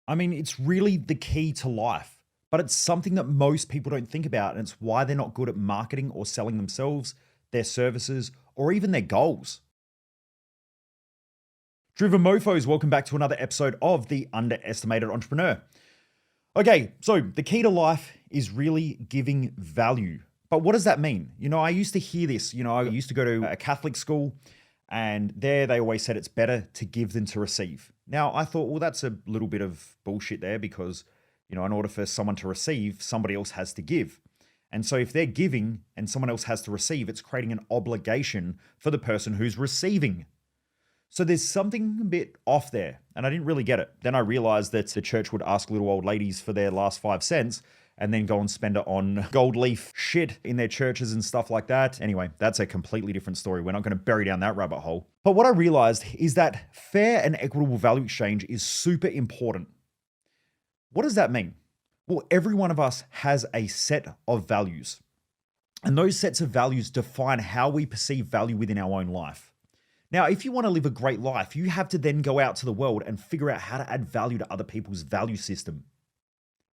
I mean, it's really the key to life, but it's something that most people don't think about. And it's why they're not good at marketing or selling themselves, their services, or even their goals. Driven Mofos, welcome back to another episode of The Underestimated Entrepreneur. Okay, so the key to life is really giving value. But what does that mean? I used to hear this. I used to go to a Catholic school, and there they always said it's better to give than to receive. Now, I thought, well, that's a little bit of bullshit there because, in order for someone to receive, somebody else has to give. And so if they're giving and someone else has to receive, it's creating an obligation for the person who's receiving. So there's something a bit off there, and I didn't really get it. Then I realized that the church would ask little old ladies for their last 5 cents and then go and spend it on gold leaf shit in their churches and stuff like that. Anyway, that's a completely different story. We're not going to bury down that rabbit hole. But what I realized is that fair and equitable value exchange is super important. What does that mean? Well, every one of us has a set of values, and those sets of values define how we perceive value within our own life. Now, if you want to live a great life, you have to then go out to the world and figure out how to add value to other people's value system.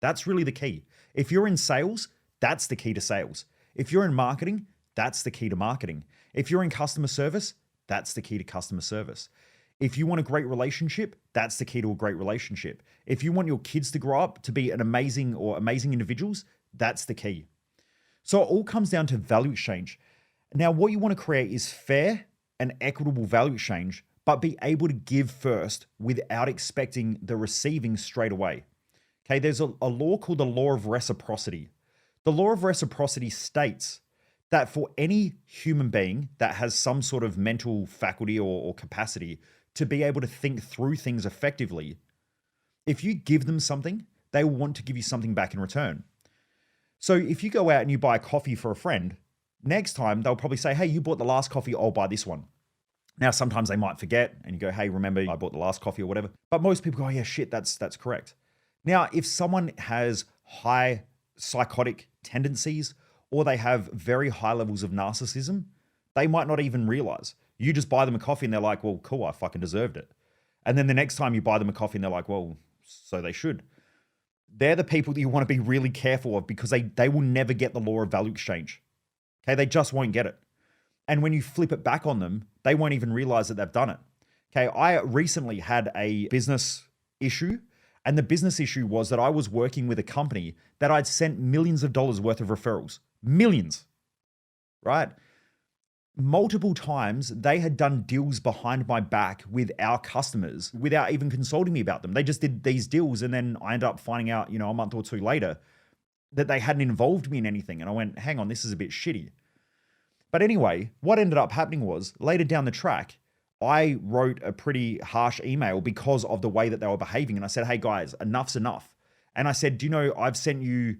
That's really the key. If you're in sales, that's the key to sales. If you're in marketing, that's the key to marketing. If you're in customer service, that's the key to customer service. If you want a great relationship, that's the key to a great relationship. If you want your kids to grow up to be amazing individuals, that's the key. So it all comes down to value exchange. Now, what you want to create is fair and equitable value exchange, but be able to give first without expecting the receiving straight away. Okay, there's a law called the law of reciprocity. The law of reciprocity states that for any human being that has some sort of mental faculty or capacity to be able to think through things effectively, if you give them something, they will want to give you something back in return. So if you go out and you buy a coffee for a friend, next time they'll probably say, hey, you bought the last coffee, I'll buy this one. Now, sometimes they might forget and you go, hey, remember I bought the last coffee or whatever. But most people go, oh yeah, shit, that's correct. Now, if someone has high psychotic tendencies or they have very high levels of narcissism, they might not even realize. You just buy them a coffee and they're like, well, cool, I fucking deserved it. And then the next time you buy them a coffee and they're like, well, so they should. They're the people that you want to be really careful of because they will never get the law of value exchange. Okay, they just won't get it. And when you flip it back on them, they won't even realize that they've done it. Okay, I recently had a business issue, and the business issue was that I was working with a company that I'd sent millions of dollars worth of referrals. Millions, right? Multiple times they had done deals behind my back with our customers without even consulting me about them. They just did these deals, and then I ended up finding out, a month or two later that they hadn't involved me in anything. And I went, hang on, this is a bit shitty. But anyway, what ended up happening was later down the track, I wrote a pretty harsh email because of the way that they were behaving. And I said, hey guys, enough's enough. And I said, do you know, I've sent you,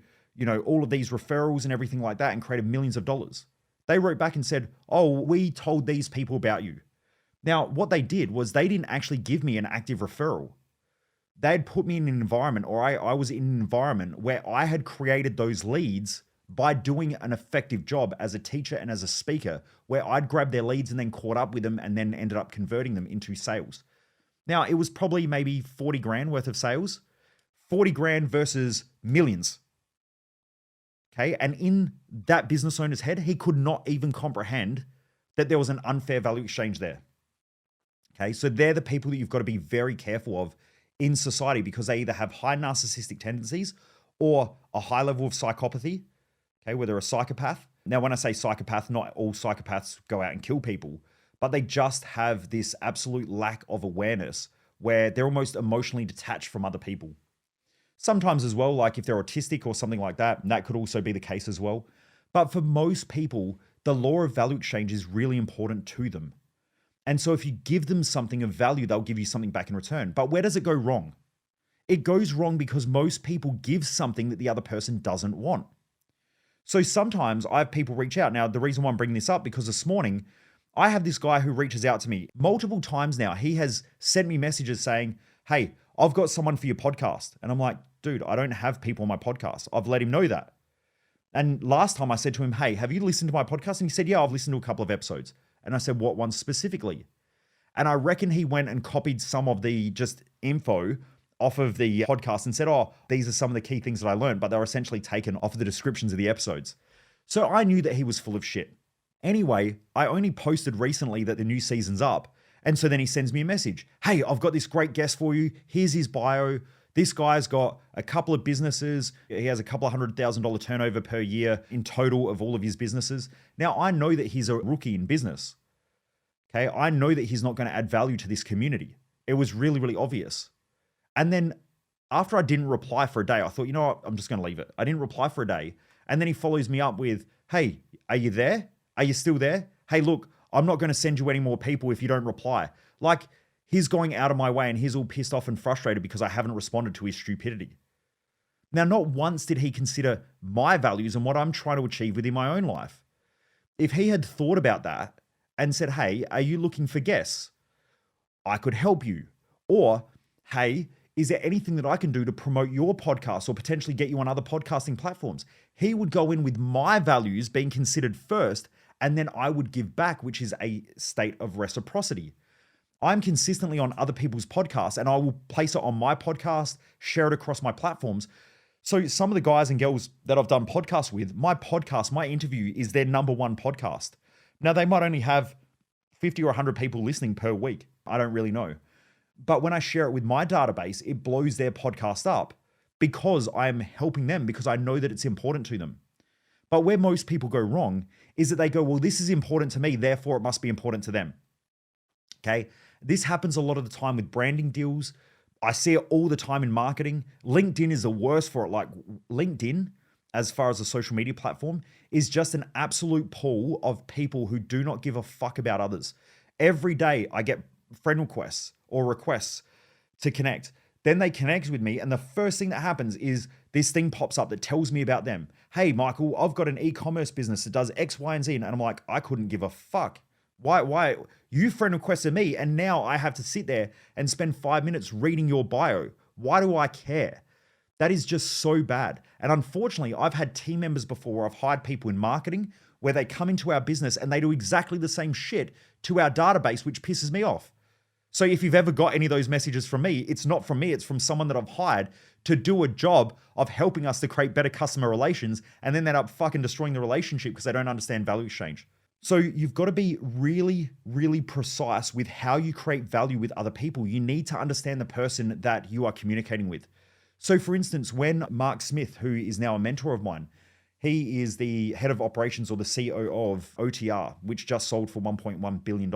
all of these referrals and everything like that and created millions of dollars. They wrote back and said, oh, we told these people about you. Now, what they did was they didn't actually give me an active referral. They had put me in an environment, or I was in an environment where I had created those leads by doing an effective job as a teacher and as a speaker, where I'd grabbed their leads and then caught up with them and then ended up converting them into sales. Now, it was probably maybe 40 grand worth of sales, 40 grand versus millions. Okay. And in that business owner's head, he could not even comprehend that there was an unfair value exchange there. Okay. So they're the people that you've got to be very careful of in society because they either have high narcissistic tendencies or a high level of psychopathy. Okay, where they're a psychopath. Now, when I say psychopath, not all psychopaths go out and kill people, but they just have this absolute lack of awareness where they're almost emotionally detached from other people. Sometimes as well, like if they're autistic or something like that, that could also be the case as well. But for most people, the law of value exchange is really important to them. And so if you give them something of value, they'll give you something back in return. But where does it go wrong? It goes wrong because most people give something that the other person doesn't want. So sometimes I have people reach out. Now, the reason why I'm bringing this up, because this morning, I have this guy who reaches out to me multiple times now. He has sent me messages saying, hey, I've got someone for your podcast. And I'm like, dude, I don't have people on my podcast. I've let him know that. And last time I said to him, hey, have you listened to my podcast? And he said, yeah, I've listened to a couple of episodes. And I said, what one specifically? And I reckon he went and copied some of the just info off of the podcast and said, oh, these are some of the key things that I learned, but they're essentially taken off of the descriptions of the episodes. So I knew that he was full of shit. Anyway, I only posted recently that the new season's up. And so then he sends me a message. Hey, I've got this great guest for you. Here's his bio. This guy's got a couple of businesses. He has a couple of $100,000 turnover per year in total of all of his businesses. Now, I know that he's a rookie in business. Okay, I know that he's not going to add value to this community. It was really, really obvious. And then after I didn't reply for a day, I thought, you know what? I'm just going to leave it. I didn't reply for a day. And then he follows me up with, hey, are you there? Are you still there? Hey, look, I'm not going to send you any more people if you don't reply. Like, he's going out of my way and he's all pissed off and frustrated because I haven't responded to his stupidity. Now, not once did he consider my values and what I'm trying to achieve within my own life. If he had thought about that and said, hey, are you looking for guests? I could help you. Or, hey, is there anything that I can do to promote your podcast or potentially get you on other podcasting platforms? He would go in with my values being considered first, and then I would give back, which is a state of reciprocity. I'm consistently on other people's podcasts and I will place it on my podcast, share it across my platforms. So some of the guys and girls that I've done podcasts with, my interview is their number one podcast. Now they might only have 50 or 100 people listening per week. I don't really know. But when I share it with my database, it blows their podcast up because I'm helping them, because I know that it's important to them. But where most people go wrong is that they go, well, this is important to me, therefore it must be important to them. Okay. This happens a lot of the time with branding deals. I see it all the time in marketing. LinkedIn is the worst for it. Like LinkedIn, as far as a social media platform, is just an absolute pool of people who do not give a fuck about others. Every day I get friend requests or requests to connect. Then they connect with me and the first thing that happens is this thing pops up that tells me about them. Hey, Michael, I've got an e-commerce business that does X, Y, and Z. And I'm like, I couldn't give a fuck. Why? You friend requested me and now I have to sit there and spend 5 minutes reading your bio. Why do I care? That is just so bad. And unfortunately, I've had team members before where I've hired people in marketing where they come into our business and they do exactly the same shit to our database, which pisses me off. So if you've ever got any of those messages from me, it's not from me, it's from someone that I've hired to do a job of helping us to create better customer relations, and then they end up fucking destroying the relationship because they don't understand value exchange. So you've got to be really, really precise with how you create value with other people. You need to understand the person that you are communicating with. So for instance, when Mark Smith, who is now a mentor of mine, he is the head of operations or the CEO of OTR, which just sold for $1.1 billion.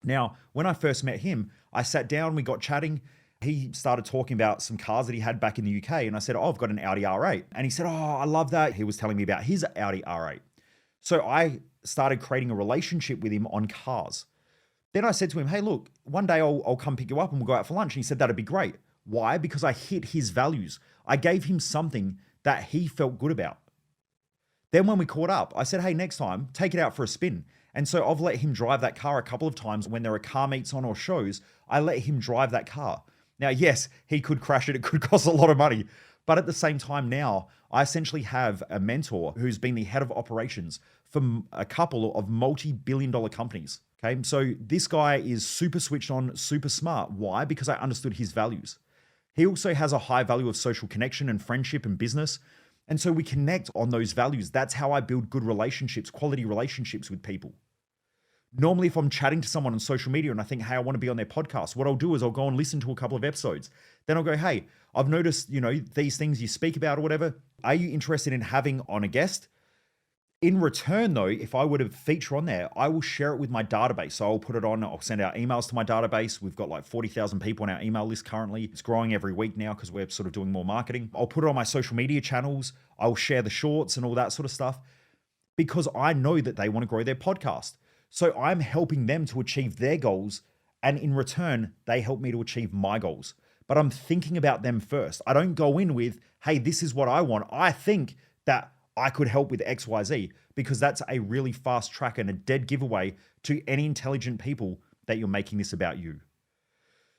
Now, when I first met him, I sat down, we got chatting. He started talking about some cars that he had back in the UK. And I said, oh, I've got an Audi R8. And he said, oh, I love that. He was telling me about his Audi R8. So I started creating a relationship with him on cars. Then I said to him, hey, look, one day I'll come pick you up and we'll go out for lunch. And he said, that'd be great. Why? Because I hit his values. I gave him something that he felt good about. Then when we caught up, I said, hey, next time, take it out for a spin. And so I've let him drive that car a couple of times when there are car meets on or shows. I let him drive that car. Now, yes, he could crash it. It could cost a lot of money. But at the same time now, I essentially have a mentor who's been the head of operations for a couple of multi-billion-dollar companies. Okay, so this guy is super switched on, super smart. Why? Because I understood his values. He also has a high value of social connection and friendship and business. And so we connect on those values. That's how I build good relationships, quality relationships with people. Normally, if I'm chatting to someone on social media and I think, hey, I want to be on their podcast, what I'll do is I'll go and listen to a couple of episodes. Then I'll go, hey, I've noticed, these things you speak about or whatever. Are you interested in having on a guest? In return, though, if I were to feature on there, I will share it with my database. So I'll put it on, I'll send out emails to my database. We've got like 40,000 people on our email list currently. It's growing every week now because we're sort of doing more marketing. I'll put it on my social media channels. I'll share the shorts and all that sort of stuff because I know that they want to grow their podcast. So I'm helping them to achieve their goals. And in return, they help me to achieve my goals. But I'm thinking about them first. I don't go in with, hey, this is what I want. I think that I could help with XYZ because that's a really fast track and a dead giveaway to any intelligent people that you're making this about you.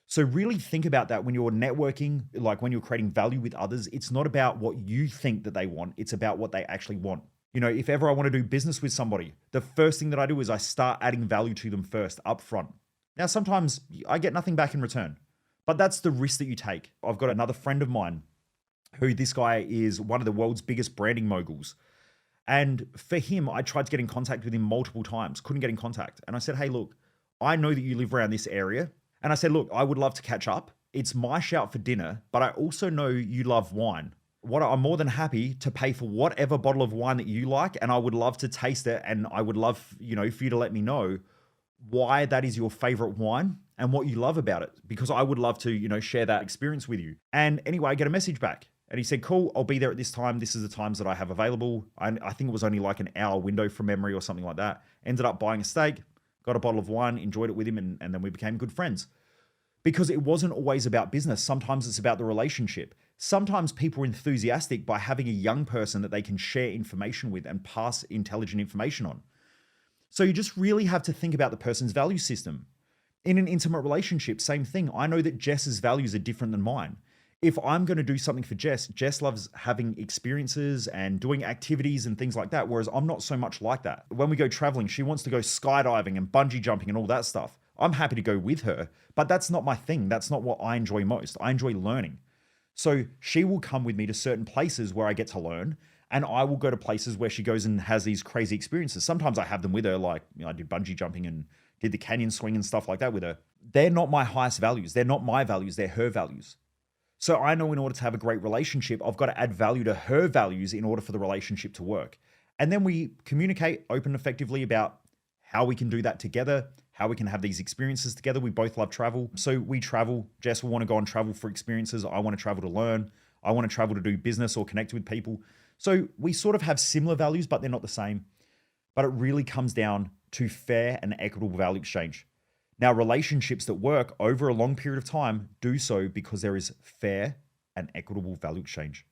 So really think about that when you're networking, like when you're creating value with others. It's not about what you think that they want. It's about what they actually want. If ever I want to do business with somebody, the first thing that I do is I start adding value to them first up front. Now, sometimes I get nothing back in return, But that's the risk that you take. I've got another friend of mine who this guy is one of the world's biggest branding moguls. And for him, I tried to get in contact with him multiple times, couldn't get in contact. And I said, hey, look, I know that you live around this area. And I said, look, I would love to catch up. It's my shout for dinner, but I also know you love wine. I'm more than happy to pay for whatever bottle of wine that you like. And I would love to taste it. And I would love, for you to let me know why that is your favorite wine and what you love about it, because I would love to, share that experience with you. And anyway, I get a message back and he said, cool, I'll be there at this time. This is the times that I have available. I think it was only like an hour window from memory or something like that. Ended up buying a steak, got a bottle of wine, enjoyed it with him. And then we became good friends because it wasn't always about business. Sometimes it's about the relationship. Sometimes people are enthusiastic by having a young person that they can share information with and pass intelligent information on. So you just really have to think about the person's value system. In an intimate relationship, same thing. I know that Jess's values are different than mine. If I'm going to do something for Jess, Jess loves having experiences and doing activities and things like that, whereas I'm not so much like that. When we go traveling, she wants to go skydiving and bungee jumping and all that stuff. I'm happy to go with her, but that's not my thing. That's not what I enjoy most. I enjoy learning. So she will come with me to certain places where I get to learn, and I will go to places where she goes and has these crazy experiences. Sometimes I have them with her, like I did bungee jumping and did the canyon swing and stuff like that with her. They're not my highest values. They're not my values. They're her values. So I know in order to have a great relationship, I've got to add value to her values in order for the relationship to work. And then we communicate open and effectively about how we can do that together, how we can have these experiences together. We both love travel. So we travel. Jess will want to go on travel for experiences. I want to travel to learn. I want to travel to do business or connect with people. So we sort of have similar values, but they're not the same. But it really comes down to fair and equitable value exchange. Now, relationships that work over a long period of time do so because there is fair and equitable value exchange.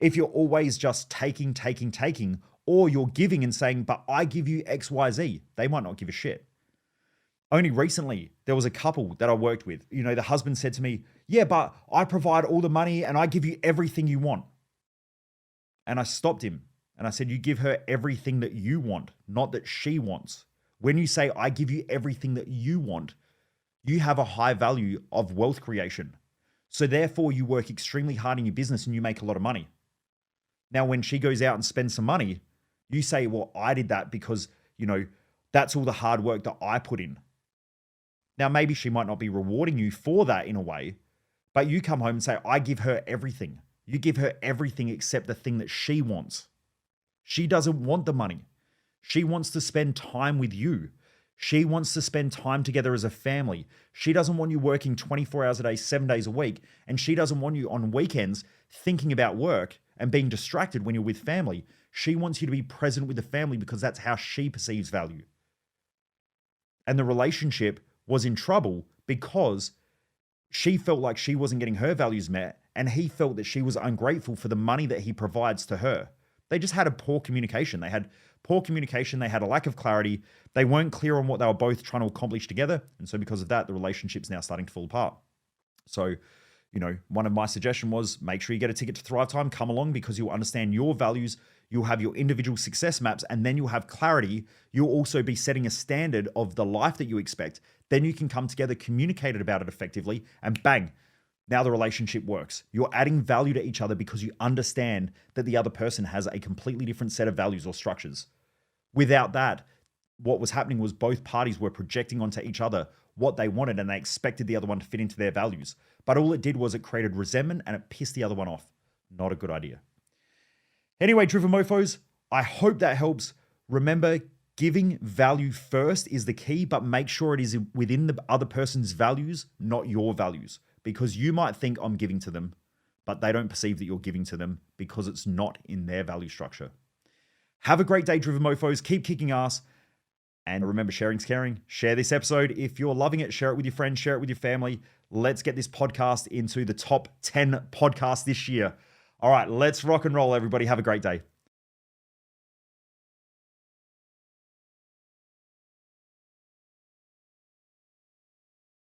If you're always just taking, or you're giving and saying, but I give you X, Y, Z, they might not give a shit. Only recently, there was a couple that I worked with. The husband said to me, yeah, but I provide all the money and I give you everything you want. And I stopped him and I said, you give her everything that you want, not that she wants. When you say, I give you everything that you want, you have a high value of wealth creation. So therefore, you work extremely hard in your business and you make a lot of money. Now, when she goes out and spends some money, you say, well, I did that because, that's all the hard work that I put in. Now, maybe she might not be rewarding you for that in a way, but you come home and say, I give her everything. You give her everything except the thing that she wants. She doesn't want the money. She wants to spend time with you. She wants to spend time together as a family. She doesn't want you working 24 hours a day, 7 days a week. And she doesn't want you on weekends thinking about work and being distracted when you're with family. She wants you to be present with the family because that's how she perceives value. And the relationship was in trouble because she felt like she wasn't getting her values met and he felt that she was ungrateful for the money that he provides to her. They just had a poor communication. They had a lack of clarity. They weren't clear on what they were both trying to accomplish together. And so because of that, the relationship's now starting to fall apart. So, one of my suggestions was make sure you get a ticket to Thrive Time, come along because you'll understand your values. You'll have your individual success maps and then you'll have clarity. You'll also be setting a standard of the life that you expect. Then you can come together, communicate about it effectively, and bang, now the relationship works. You're adding value to each other because you understand that the other person has a completely different set of values or structures. Without that, what was happening was both parties were projecting onto each other what they wanted and they expected the other one to fit into their values. But all it did was it created resentment and it pissed the other one off. Not a good idea. Anyway, Driven Mofos, I hope that helps. Remember, giving value first is the key, but make sure it is within the other person's values, not your values. Because you might think I'm giving to them, but they don't perceive that you're giving to them because it's not in their value structure. Have a great day, Driven Mofos. Keep kicking ass. And remember, sharing's caring. Share this episode. If you're loving it, share it with your friends, share it with your family. Let's get this podcast into the top 10 podcasts this year. All right, let's rock and roll, everybody. Have a great day.